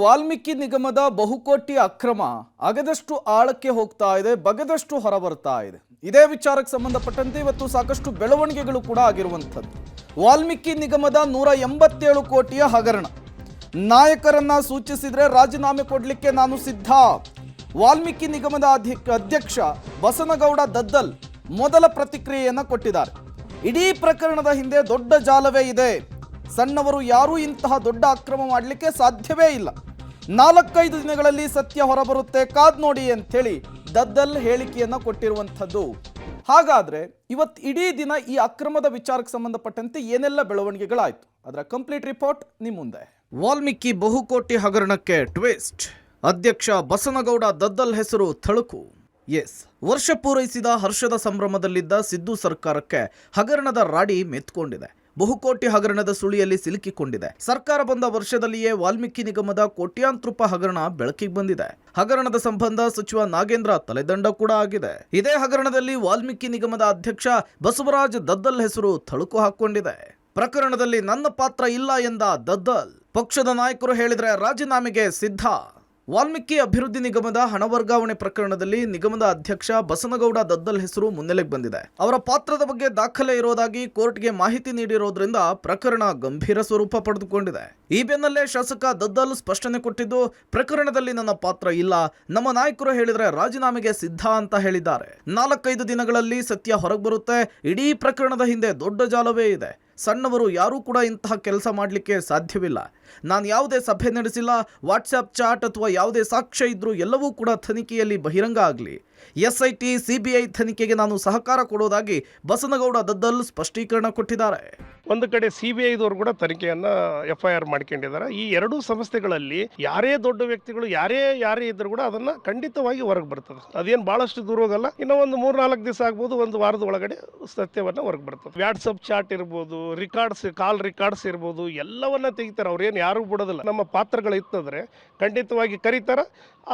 ವಾಲ್ಮೀಕಿ ನಿಗಮದ ಬಹುಕೋಟಿ ಅಕ್ರಮ ಅಗದಷ್ಟು ಆಳಕ್ಕೆ ಹೋಗ್ತಾ ಇದೆ, ಬಗೆದಷ್ಟು ಹೊರಬರ್ತಾ ಇದೆ. ಇದೇ ವಿಚಾರಕ್ಕೆ ಸಂಬಂಧಪಟ್ಟಂತೆ ಇವತ್ತು ಸಾಕಷ್ಟು ಬೆಳವಣಿಗೆಗಳು ಕೂಡ ಆಗಿರುವಂಥದ್ದು. ವಾಲ್ಮೀಕಿ ನಿಗಮದ 187 ಕೋಟಿಯ ಹಗರಣ. ನಾಯಕರನ್ನ ಸೂಚಿಸಿದ್ರೆ ರಾಜೀನಾಮೆ ಕೊಡಲಿಕ್ಕೆ ನಾನು ಸಿದ್ಧ. ವಾಲ್ಮೀಕಿ ನಿಗಮದ ಅಧ್ಯಕ್ಷ ಬಸನಗೌಡ ದದ್ದಲ್ ಮೊದಲ ಪ್ರತಿಕ್ರಿಯೆಯನ್ನ ಕೊಟ್ಟಿದ್ದಾರೆ. ಇಡೀ ಪ್ರಕರಣದ ಹಿಂದೆ ದೊಡ್ಡ ಜಾಲವೇ ಇದೆ. ಸಣ್ಣವರು ಯಾರೂ ಇಂತಹ ದೊಡ್ಡ ಅಕ್ರಮ ಮಾಡಲಿಕ್ಕೆ ಸಾಧ್ಯವೇ ಇಲ್ಲ. 4-5 ದಿನಗಳಲ್ಲಿ ಸತ್ಯ ಹೊರಬರುತ್ತೆ, ಕಾದ್ ನೋಡಿ ಅಂಥೇಳಿ ದದ್ದಲ್ ಹೇಳಿಕೆಯನ್ನ ಕೊಟ್ಟಿರುವಂಥದ್ದು. ಹಾಗಾದ್ರೆ ಇವತ್ತು ಇಡೀ ದಿನ ಈ ಅಕ್ರಮದ ವಿಚಾರಕ್ಕೆ ಸಂಬಂಧಪಟ್ಟಂತೆ ಏನೆಲ್ಲ ಬೆಳವಣಿಗೆಗಳಾಯ್ತು, ಅದರ ಕಂಪ್ಲೀಟ್ ರಿಪೋರ್ಟ್ ನಿಮ್ಮ ಮುಂದೆ. ವಾಲ್ಮೀಕಿ ಬಹುಕೋಟಿ ಹಗರಣಕ್ಕೆ ಟ್ವಿಸ್ಟ್. ಅಧ್ಯಕ್ಷ ಬಸನಗೌಡ ದದ್ದಲ್ ಹೆಸರು ಥಳುಕು. ಎಸ್, ವರ್ಷ ಪೂರೈಸಿದ ಹರ್ಷದ ಸಂಭ್ರಮದಲ್ಲಿದ್ದ ಸಿದ್ದು ಸರ್ಕಾರಕ್ಕೆ ಹಗರಣದ ರಾಡಿ ಮೆತ್ಕೊಂಡಿದೆ. ಬಹುಕೋಟಿ ಹಗರಣದ ಸುಳಿಯಲ್ಲಿ ಸಿಲುಕಿಕೊಂಡಿದೆ. ಸರ್ಕಾರ ಬಂದ ವರ್ಷದಲ್ಲಿಯೇ ವಾಲ್ಮೀಕಿ ನಿಗಮದ ಕೋಟ್ಯಾಂತರ ರೂಪಾಯಿ ಹಗರಣ ಬೆಳಕಿಗೆ ಬಂದಿದೆ. ಹಗರಣದ ಸಂಬಂಧ ಸಚಿವ ನಾಗೇಂದ್ರ ತಲೆದಂಡ ಕೂಡ ಆಗಿದೆ. ಇದೇ ಹಗರಣದಲ್ಲಿ ವಾಲ್ಮೀಕಿ ನಿಗಮದ ಅಧ್ಯಕ್ಷ ಬಸವರಾಜ್ ದದ್ದಲ್ ಹೆಸರು ಥಳುಕು ಹಾಕೊಂಡಿದೆ. ಪ್ರಕರಣದಲ್ಲಿ ನನ್ನ ಪಾತ್ರ ಇಲ್ಲ ಎಂದ ದದ್ದಲ್, ಪಕ್ಷದ ನಾಯಕರು ಹೇಳಿದ್ರೆ ರಾಜೀನಾಮೆಗೆ ಸಿದ್ಧ. ವಾಲ್ಮೀಕಿ ಅಭಿವೃದ್ಧಿ ನಿಗಮದ ಹಣ ವರ್ಗಾವಣೆ ಪ್ರಕರಣದಲ್ಲಿ ನಿಗಮದ ಅಧ್ಯಕ್ಷ ಬಸನಗೌಡ ದದ್ದಲ್ ಹೆಸರು ಮುನ್ನೆಲೆಗೆ ಬಂದಿದೆ. ಅವರ ಪಾತ್ರದ ಬಗ್ಗೆ ದಾಖಲೆ ಇರೋದಾಗಿ ಕೋರ್ಟ್ಗೆ ಮಾಹಿತಿ ನೀಡಿರೋದ್ರಿಂದ ಪ್ರಕರಣ ಗಂಭೀರ ಸ್ವರೂಪ ಪಡೆದುಕೊಂಡಿದೆ. ಈ ಬೆನ್ನಲ್ಲೇ ಶಾಸಕ ದದ್ದಲ್ ಸ್ಪಷ್ಟನೆ ಕೊಟ್ಟಿದ್ದು, ಪ್ರಕರಣದಲ್ಲಿ ನನ್ನ ಪಾತ್ರ ಇಲ್ಲ, ನಮ್ಮ ನಾಯಕರು ಹೇಳಿದ್ರೆ ರಾಜೀನಾಮೆಗೆ ಸಿದ್ಧ ಅಂತ ಹೇಳಿದ್ದಾರೆ. 4-5 ದಿನಗಳಲ್ಲಿ ಸತ್ಯ ಹೊರಗೆ ಬರುತ್ತೆ. ಇಡೀ ಪ್ರಕರಣದ ಹಿಂದೆ ದೊಡ್ಡ ಜಾಲವೇ ಇದೆ. ಸಣ್ಣವರು ಯಾರೂ ಕೂಡ ಇಂತಹ ಕೆಲಸ ಮಾಡಲಿಕ್ಕೆ ಸಾಧ್ಯವಿಲ್ಲ. ನಾನು ಯಾವುದೇ ಸಭೆ ನಡೆಸಿಲ್ಲ, ವಾಟ್ಸ್ಆ್ಯಪ್ ಚಾಟ್ ಅಥವಾ ಯಾವುದೇ ಸಾಕ್ಷ್ಯ ಇದ್ರೂ ಎಲ್ಲವೂ ಕೂಡ ತನಿಖೆಯಲ್ಲಿ ಬಹಿರಂಗ ಆಗಲಿ. SIT CBI ತನಿಖೆಗೆ ನಾನು ಸಹಕಾರ ಕೊಡೋದಾಗಿ ಬಸನಗೌಡ ದದ್ದಲ್ ಸ್ಪಷ್ಟೀಕರಣ ಕೊಟ್ಟಿದ್ದಾರೆ. ಒಂದು ಕಡೆ CBIದವರು ಕೂಡ ತನಿಖೆಯನ್ನ FIR ಮಾಡ್ಕೊಂಡಿದ್ದಾರೆ. ಈ ಎರಡೂ ಸಂಸ್ಥೆಗಳಲ್ಲಿ ಯಾರೇ ದೊಡ್ಡ ವ್ಯಕ್ತಿಗಳು ಯಾರೇ ಇದ್ರು ಕೂಡ ಅದನ್ನ ಖಂಡಿತವಾಗಿ ಹೊರಗೆ ಬರ್ತದೆ. ಅದೇನು ಬಹಳಷ್ಟು ದೂರ ಹೋಗಲ್ಲ. ಇನ್ನೂ ಒಂದು 3-4 ದಿವಸ ಆಗ್ಬೋದು, ಒಂದು ವಾರದ ಒಳಗಡೆ ಸತ್ಯವನ್ನ ಹೊರಗೆ ಬರ್ತದೆ. ವಾಟ್ಸಪ್ ಚಾಟ್ ಇರ್ಬೋದು, ಕಾಲ್ ರಿಕಾರ್ಡ್ಸ್ ಇರ್ಬೋದು, ಎಲ್ಲವನ್ನ ತೆಗಿತಾರೆ. ಅವ್ರೇನು ಯಾರು ಬಿಡೋದಿಲ್ಲ. ನಮ್ಮ ಪಾತ್ರಗಳು ಇತ್ತಂದ್ರೆ ಖಂಡಿತವಾಗಿ ಕರೀತಾರ,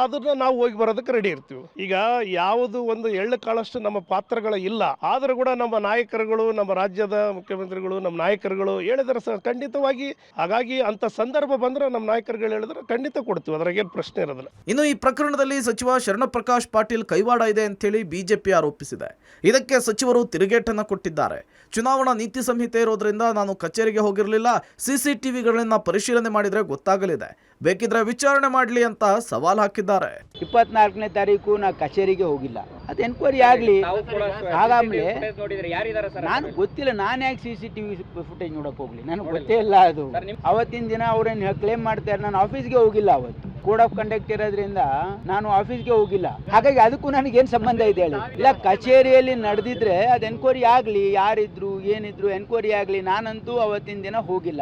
ಅದನ್ನ ನಾವು ಹೋಗಿ ಬರೋದಕ್ಕೆ ರೆಡಿ ಇರ್ತೀವಿ. ಈಗ ಯಾವುದು ಒಂದು ಎಳ್ಳು ಕಾಳಷ್ಟು ನಮ್ಮ ಪಾತ್ರಗಳು ಇಲ್ಲ, ಆದರೂ ಕೂಡ ನಮ್ಮ ನಾಯಕರುಗಳು, ನಮ್ಮ ರಾಜ್ಯದ ಮುಖ್ಯಮಂತ್ರಿಗಳು, ನಮ್ಮ ನಾಯಕರುಗಳು ಹೇಳಿದ್ರೆ ಖಂಡಿತವಾಗಿ, ಹಾಗಾಗಿ ಅಂತ ಸಂದರ್ಭ ಬಂದ್ರೆ ನಮ್ಮ ನಾಯಕರುಗಳು ಹೇಳಿದ್ರೆ ಖಂಡಿತ ಕೊಡ್ತೀವಿ, ಅದ್ರಾಗೇನು ಪ್ರಶ್ನೆ ಇರೋದಿಲ್ಲ. ಇನ್ನು ಈ ಪ್ರಕರಣದಲ್ಲಿ ಸಚಿವ ಶರಣಪ್ರಕಾಶ್ ಪಾಟೀಲ್ ಕೈವಾಡ ಇದೆ ಅಂತೇಳಿ ಬಿಜೆಪಿ ಆರೋಪಿಸಿದೆ. ಇದಕ್ಕೆ ಸಚಿವರು ತಿರುಗೇಟನ್ನು ಕೊಟ್ಟಿದ್ದಾರೆ. ಚುನಾವಣಾ ನೀತಿ ಸಂಹಿತೆ ಇರೋದ್ರಿಂದ ನಾನು ಕಚೇರಿಗೆ ಹೋಗಿರಲಿಲ್ಲ, CCTVಗಳನ್ನ ಪರಿಶೀಲನೆ ಮಾಡಿದ್ರೆ ಗೊತ್ತಾಗಲಿದೆ, ಬೇಕಿದ್ರೆ ವಿಚಾರಣೆ ಮಾಡಲಿ ಅಂತ ಸವಾಲ್ ಹಾಕಿದ್ದಾರೆ. 24ನೇ ತಾರೀಕು ನಾ ಕಚೇರಿಗೆ ಹೋಗಿಲ್ಲ, ಅದು ಎನ್ಕ್ವೈರಿ ಆಗಲಿ. ಆಗಾಮಲೆ ನಾನು ಗೊತ್ತಿಲ್ಲ, ನಾನು ಯಾಕೆ CCTV ಫುಟೇಜ್ ನೋಡಕ್ ಹೋಗ್ಲಿ, ನನಗೆ ಗೊತ್ತೇ ಇಲ್ಲ. ಅದು ಅವತ್ತಿನ ದಿನ ಅವ್ರೇನು ಕ್ಲೇಮ್ ಮಾಡ್ತಾರೆ, ನಾನು ಆಫೀಸ್ಗೆ ಹೋಗಿಲ್ಲ. ಅವತ್ತು ಕೋಡ್ ಆಫ್ ಕಂಡಕ್ಟ್ ಇರೋದ್ರಿಂದ ನಾನು ಆಫೀಸ್ಗೆ ಹೋಗಿಲ್ಲ. ಹಾಗಾಗಿ ಅದಕ್ಕೂ ನನಗೇನು ಸಂಬಂಧ ಇದೆ ಹೇಳಿ? ಇಲ್ಲ, ಕಚೇರಿಯಲ್ಲಿ ನಡೆದಿದ್ರೆ ಅದು ಎನ್ಕ್ವೈರಿ ಆಗಲಿ, ಯಾರಿದ್ರು ಏನಿದ್ರು ಎನ್ಕ್ವೈರಿ ಆಗಲಿ. ನಾನಂತೂ ಅವತ್ತಿನ ದಿನ ಹೋಗಿಲ್ಲ.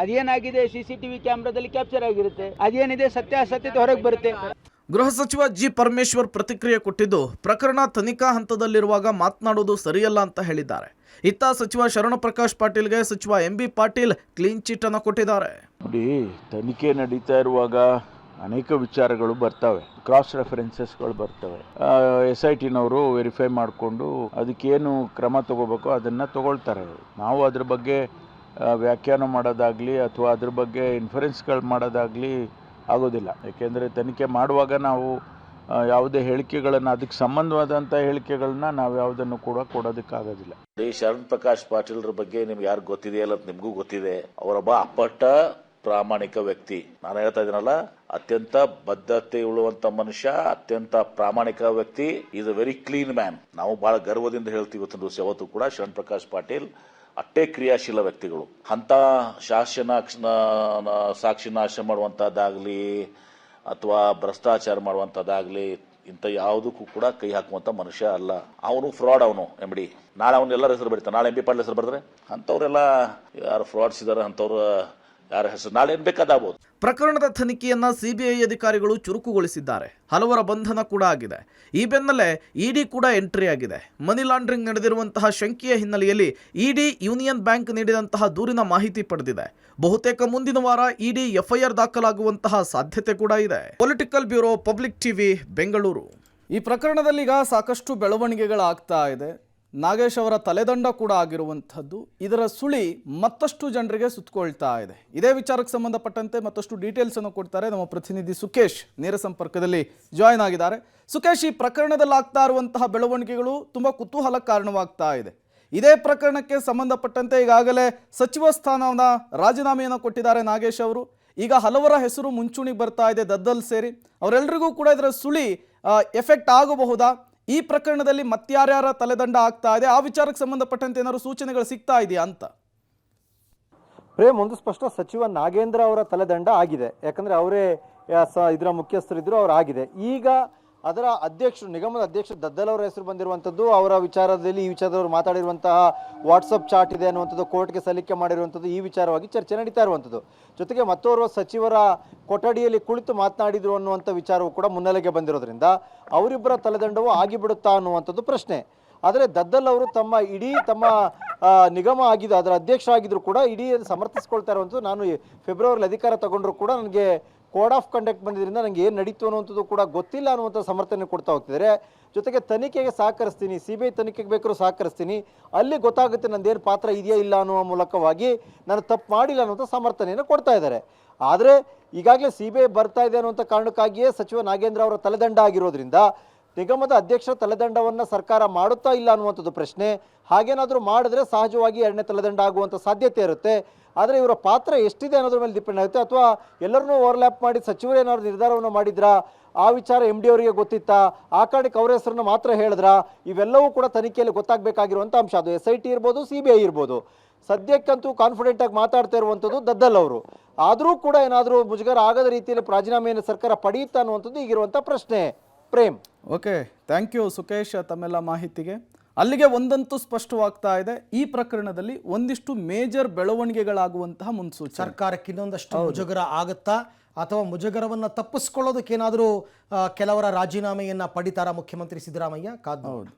ಅದೇನಾಗಿದೆ CCTV ಕ್ಯಾಮ್ರಾದಲ್ಲಿ ಕ್ಯಾಪ್ಚರ್ ಆಗಿರುತ್ತೆ, ಅದೇನಿದೆ ಸತ್ಯಾಸತ್ಯತೆ ಹೊರಗೆ ಬರುತ್ತೆ. ಗೃಹ ಸಚಿವ G. ಪರಮೇಶ್ವರ್ ಪ್ರತಿಕ್ರಿಯೆ ಕೊಟ್ಟಿದ್ದು, ಪ್ರಕರಣ ತನಿಖಾ ಹಂತದಲ್ಲಿರುವಾಗ ಮಾತನಾಡೋದು ಸರಿಯಲ್ಲ ಅಂತ ಹೇಳಿದ್ದಾರೆ. ಇತ್ತ ಸಚಿವ ಶರಣಪ್ರಕಾಶ್ ಪಾಟೀಲ್ಗೆ ಸಚಿವ MB ಪಾಟೀಲ್ ಕ್ಲೀನ್ ಚಿಟ್ ಅನ್ನು ಕೊಟ್ಟಿದ್ದಾರೆ. ನೋಡಿ, ತನಿಖೆ ನಡೀತಾ ಇರುವಾಗ ಅನೇಕ ವಿಚಾರಗಳು ಬರ್ತವೆ, ಕ್ರಾಸ್ ರೆಫರೆನ್ಸಸ್ಗಳು ಬರ್ತವೆ. SITನವರು ವೆರಿಫೈ ಮಾಡಿಕೊಂಡು ಅದಕ್ಕೇನು ಕ್ರಮ ತಗೋಬೇಕೋ ಅದನ್ನು ತಗೊಳ್ತಾರೆ. ನಾವು ಅದ್ರ ಬಗ್ಗೆ ವ್ಯಾಖ್ಯಾನ ಮಾಡೋದಾಗಲಿ ಅಥವಾ ಅದ್ರ ಬಗ್ಗೆ ಇನ್ಫರೆನ್ಸ್ಗಳು ಮಾಡೋದಾಗಲಿ ಆಗೋದಿಲ್ಲ. ಯಾಕೆಂದರೆ ತನಿಖೆ ಮಾಡುವಾಗ ನಾವು ಯಾವುದೇ ಹೇಳಿಕೆಗಳನ್ನು, ಅದಕ್ಕೆ ಸಂಬಂಧವಾದಂಥ ಹೇಳಿಕೆಗಳನ್ನ ನಾವು ಯಾವುದನ್ನು ಕೂಡ ಕೊಡೋದಕ್ಕಾಗೋದಿಲ್ಲ. ಶರಣ್ ಪ್ರಕಾಶ್ ಪಾಟೀಲ್ರ ಬಗ್ಗೆ ನಿಮ್ಗೆ ಯಾರು ಗೊತ್ತಿದೆಯಲ್ಲ, ನಿಮಗೂ ಗೊತ್ತಿದೆ. ಅವರೊಬ್ಬ ಅಪ್ಪಟ ಪ್ರಾಮಾಣಿಕ ವ್ಯಕ್ತಿ. ನಾನು ಹೇಳ್ತಾ ಇದ್ದೀನಲ್ಲ, ಅತ್ಯಂತ ಬದ್ಧತೆ ಉಳ್ಳುವಂತ ಮನುಷ್ಯ, ಅತ್ಯಂತ ಪ್ರಾಮಾಣಿಕ ವ್ಯಕ್ತಿ. Is a very clean man. ನಾವು ಬಹಳ ಗರ್ವದಿಂದ ಹೇಳ್ತೀವಿ ಇವತ್ತಿನ ದಿವಸ. ಯಾವತ್ತೂ ಕೂಡ ಶರಣ್ ಪ್ರಕಾಶ್ ಪಾಟೀಲ್ ಅಷ್ಟೇ ಕ್ರಿಯಾಶೀಲ ವ್ಯಕ್ತಿಗಳು. ಅಂತ ಸಾಕ್ಷಿ ನಾಶ ಮಾಡುವಂತದ್ದಾಗ್ಲಿ ಅಥವಾ ಭ್ರಷ್ಟಾಚಾರ ಮಾಡುವಂತದ್ದಾಗ್ಲಿ ಇಂಥ ಯಾವುದಕ್ಕೂ ಕೂಡ ಕೈ ಹಾಕುವಂತ ಮನುಷ್ಯ ಅಲ್ಲ. ಅವನು ಫ್ರಾಡ್. ಅವನು MD. ನಾಳೆ ಅವನು ಎಲ್ಲರ ಹೆಸರು ಬರೀತಾನೆ. ನಾಳೆ MB ಪಾಟೀಲ್ ಹೆಸರು ಬರೆದ್ರೆ ಅಂಥವ್ರೆಲ್ಲ ಯಾರು ಫ್ರಾಡ್ಸ್ ಇದಾರೆ, ಅಂಥವ್ರು ಯಾರ ಹೆಸರು ನಾಳೆ ಏನ್ ಬೇಕಾದಾಗಬಹುದು. ಪ್ರಕರಣದ ತನಿಖೆಯನ್ನ CBI ಅಧಿಕಾರಿಗಳು ಚುರುಕುಗೊಳಿಸಿದ್ದಾರೆ. ಹಲವರ ಬಂಧನ ಕೂಡ ಆಗಿದೆ. ಈ ಬೆನ್ನಲ್ಲೇ ED ಕೂಡ ಎಂಟ್ರಿ ಆಗಿದೆ. ಮನಿ ಲಾಂಡ್ರಿಂಗ್ ನಡೆದಿರುವಂತಹ ಶಂಕೆಯ ಹಿನ್ನೆಲೆಯಲ್ಲಿ ED ಯೂನಿಯನ್ ಬ್ಯಾಂಕ್ ನೀಡಿದಂತಹ ದೂರಿನ ಮಾಹಿತಿ ಪಡೆದಿದೆ. ಬಹುತೇಕ ಮುಂದಿನ ವಾರ ED FIR ದಾಖಲಾಗುವಂತಹ ಸಾಧ್ಯತೆ ಕೂಡ ಇದೆ. Political bureau, public TV, Bengaluru. ಈ ಪ್ರಕರಣದಲ್ಲಿ ಈಗ ಸಾಕಷ್ಟು ಬೆಳವಣಿಗೆಗಳಾಗ್ತಾ ಇದೆ. ನಾಗೇಶ್ ಅವರ ತಲೆದಂಡ ಕೂಡ ಆಗಿರುವಂಥದ್ದು. ಇದರ ಸುಳಿ ಮತ್ತಷ್ಟು ಜನರಿಗೆ ಸುತ್ತಕೊಳ್ತಾ ಇದೆ. ಇದೇ ವಿಚಾರಕ್ಕೆ ಸಂಬಂಧಪಟ್ಟಂತೆ ಮತ್ತಷ್ಟು ಡೀಟೇಲ್ಸ್ ಅನ್ನು ಕೊಡ್ತಾರೆ ನಮ್ಮ ಪ್ರತಿನಿಧಿ ಸುಕೇಶ್, ನೇರ ಸಂಪರ್ಕದಲ್ಲಿ ಜಾಯ್ನ್ ಆಗಿದ್ದಾರೆ. ಸುಕೇಶ್, ಈ ಪ್ರಕರಣದಲ್ಲಿ ಆಗ್ತಾ ಇರುವಂತಹ ಬೆಳವಣಿಗೆಗಳು ತುಂಬಾ ಕುತೂಹಲ ಕಾರಣವಾಗ್ತಾ ಇದೆ. ಇದೇ ಪ್ರಕರಣಕ್ಕೆ ಸಂಬಂಧಪಟ್ಟಂತೆ ಈಗಾಗಲೇ ಸಚಿವ ಸ್ಥಾನವನ್ನ ರಾಜೀನಾಮೆಯನ್ನು ಕೊಟ್ಟಿದ್ದಾರೆ ನಾಗೇಶ್ ಅವರು. ಈಗ ಹಲವರ ಹೆಸರು ಮುಂಚೂಣಿಗೆ ಬರ್ತಾ ಇದೆ, ದದ್ದಲ್ ಸೇರಿ. ಅವರೆಲ್ಲರಿಗೂ ಕೂಡ ಇದರ ಸುಳಿ ಎಫೆಕ್ಟ್ ಆಗಬಹುದಾ? ಈ ಪ್ರಕರಣದಲ್ಲಿ ಮತ್ಯಾರ್ಯಾರ ತಲೆದಂಡ ಆಗ್ತಾ ಇದೆ? ಆ ವಿಚಾರಕ್ಕೆ ಸಂಬಂಧಪಟ್ಟಂತೆ ಏನಾದ್ರು ಸೂಚನೆಗಳು ಸಿಗ್ತಾ ಇದೆಯಾ ಅಂತ? ಪ್ರೇಮ್, ಒಂದು ಸ್ಪಷ್ಟ, ಸಚಿವ ನಾಗೇಂದ್ರ ಅವರ ತಲೆದಂಡ ಆಗಿದೆ. ಯಾಕಂದ್ರೆ ಅವರೇ ಇದರ ಮುಖ್ಯಸ್ಥರಿದ್ರು, ಅವ್ರು ಆಗಿದೆ. ಈಗ ಅದರ ಅಧ್ಯಕ್ಷರು, ನಿಗಮದ ಅಧ್ಯಕ್ಷರು ದದ್ದಲ್ ಅವರ ಹೆಸರು ಬಂದಿರುವಂಥದ್ದು, ಅವರ ವಿಚಾರದಲ್ಲಿ ಈ ವಿಚಾರದವರು ಮಾತಾಡಿರುವಂತಹ ವಾಟ್ಸಪ್ ಚಾಟ್ ಇದೆ ಅನ್ನುವಂಥದ್ದು, ಕೋರ್ಟ್ಗೆ ಸಲ್ಲಿಕೆ ಮಾಡಿರುವಂಥದ್ದು, ಈ ವಿಚಾರವಾಗಿ ಚರ್ಚೆ ನಡೀತಾ ಇರುವಂಥದ್ದು. ಜೊತೆಗೆ ಮತ್ತೋರ್ವ ಸಚಿವರ ಕೊಠಡಿಯಲ್ಲಿ ಕುಳಿತು ಮಾತನಾಡಿದ್ರು ಅನ್ನುವಂಥ ವಿಚಾರವೂ ಕೂಡ ಮುನ್ನೆಲೆಗೆ ಬಂದಿರೋದ್ರಿಂದ ಅವರಿಬ್ಬರ ತಲೆದಂಡವು ಆಗಿಬಿಡುತ್ತಾ ಅನ್ನುವಂಥದ್ದು ಪ್ರಶ್ನೆ. ಆದರೆ ದದ್ದಲ್ ಅವರು ತಮ್ಮ ನಿಗಮ ಆಗಿದ್ದು, ಅದರ ಅಧ್ಯಕ್ಷ ಆಗಿದ್ರು ಕೂಡ ಇಡೀ ಸಮರ್ಥಿಸ್ಕೊಳ್ತಾ ಇರುವಂಥದ್ದು. ನಾನು ಫೆಬ್ರವರಿಲಿ ಅಧಿಕಾರ ತಗೊಂಡ್ರು ಕೂಡ ನನಗೆ ಕೋಡ್ ಆಫ್ ಕಂಡಕ್ಟ್ ಬಂದಿದ್ದರಿಂದ ನನಗೆ ಏನು ನಡೀತು ಅನ್ನುವಂಥದ್ದು ಕೂಡ ಗೊತ್ತಿಲ್ಲ ಅನ್ನುವಂಥ ಸಮರ್ಥನೆ ಕೊಡ್ತಾ ಹೋಗ್ತಿದ್ದಾರೆ. ಜೊತೆಗೆ ತನಿಖೆಗೆ ಸಹಕರಿಸ್ತೀನಿ, CBI ತನಿಖೆಗೆ ಬೇಕಾದ್ರೂ ಸಹಕರಿಸ್ತೀನಿ, ಅಲ್ಲಿ ಗೊತ್ತಾಗುತ್ತೆ ನಂದೇನು ಪಾತ್ರ ಇದೆಯಾ ಇಲ್ಲ ಅನ್ನುವ ಮೂಲಕವಾಗಿ ನಾನು ತಪ್ಪು ಮಾಡಿಲ್ಲ ಅನ್ನುವಂಥ ಸಮರ್ಥನೆಯನ್ನು ಕೊಡ್ತಾ ಇದ್ದಾರೆ. ಆದರೆ ಈಗಾಗಲೇ CBI ಬರ್ತಾ ಇದೆ ಅನ್ನುವಂಥ ಕಾರಣಕ್ಕಾಗಿಯೇ ಸಚಿವ ನಾಗೇಂದ್ರ ಅವರ ತಲೆದಂಡ ಆಗಿರೋದ್ರಿಂದ ನಿಗಮದ ಅಧ್ಯಕ್ಷರ ತಲೆದಂಡವನ್ನು ಸರ್ಕಾರ ಮಾಡುತ್ತಾ ಇಲ್ಲ ಅನ್ನುವಂಥದ್ದು ಪ್ರಶ್ನೆ. ಹಾಗೇನಾದರೂ ಮಾಡಿದ್ರೆ ಸಹಜವಾಗಿ ಎರಡನೇ ತಲೆದಂಡ ಆಗುವಂಥ ಸಾಧ್ಯತೆ ಇರುತ್ತೆ. ಆದರೆ ಇವರ ಪಾತ್ರ ಎಷ್ಟಿದೆ ಅನ್ನೋದ್ರ ಮೇಲೆ ಡಿಪೆಂಡ್ ಆಗುತ್ತೆ. ಅಥವಾ ಎಲ್ಲರನ್ನೂ ಓವರ್ಲ್ಯಾಪ್ ಮಾಡಿ ಸಚಿವರು ಏನಾದ್ರು ನಿರ್ಧಾರವನ್ನು ಮಾಡಿದ್ರಾ, ಆ ವಿಚಾರ MD ಅವರಿಗೆ ಗೊತ್ತಿತ್ತಾ, ಆ ಕಾರಣಕ್ಕೆ ಅವರ ಹೆಸರನ್ನು ಮಾತ್ರ ಹೇಳಿದ್ರಾ, ಇವೆಲ್ಲವೂ ಕೂಡ ತನಿಖೆಯಲ್ಲಿ ಗೊತ್ತಾಗಬೇಕಾಗಿರುವಂಥ ಅಂಶ. ಅದು SIT ಇರ್ಬೋದು, CBI ಇರ್ಬೋದು. ಸದ್ಯಕ್ಕಂತೂ ಕಾನ್ಫಿಡೆಂಟ್ ಆಗಿ ಮಾತಾಡ್ತಾ ಇರುವಂಥದ್ದು ದದ್ದಲ್ ಅವರು. ಆದರೂ ಕೂಡ ಏನಾದರೂ ಮುಜುಗರ ಆಗದ ರೀತಿಯಲ್ಲಿ ರಾಜೀನಾಮೆಯನ್ನು ಸರ್ಕಾರ ಪಡೆಯುತ್ತಾ ಅನ್ನುವಂಥದ್ದು ಈಗಿರುವಂಥ ಪ್ರಶ್ನೆ. Prem, okay, thank you Sukesh ತಮ್ಮೆಲ್ಲ ಮಾಹಿತಿಗೆ. ಅಲ್ಲಿಗೆ ಒಂದಂತೂ ಸ್ಪಷ್ಟವಾಗ್ತಾ ಇದೆ, ಈ ಪ್ರಕರಣದಲ್ಲಿ ಒಂದಿಷ್ಟು ಮೇಜರ್ ಬೆಳವಣಿಗೆಗಳಾಗುವಂತಹ ಮುನ್ಸೂಚನೆ. ಸರ್ಕಾರಕ್ಕೆ ಇನ್ನೊಂದಷ್ಟು ಮುಜುಗರ ಆಗುತ್ತಾ, ಅಥವಾ ಮುಜುಗರವನ್ನು ತಪ್ಪಿಸ್ಕೊಳ್ಳೋದಕ್ಕೇನಾದರೂ ಕೆಲವರ ರಾಜೀನಾಮೆಯನ್ನು ಪಡಿತಾರಾ ಮುಖ್ಯಮಂತ್ರಿ ಸಿದ್ದರಾಮಯ್ಯ? ಕಾದು.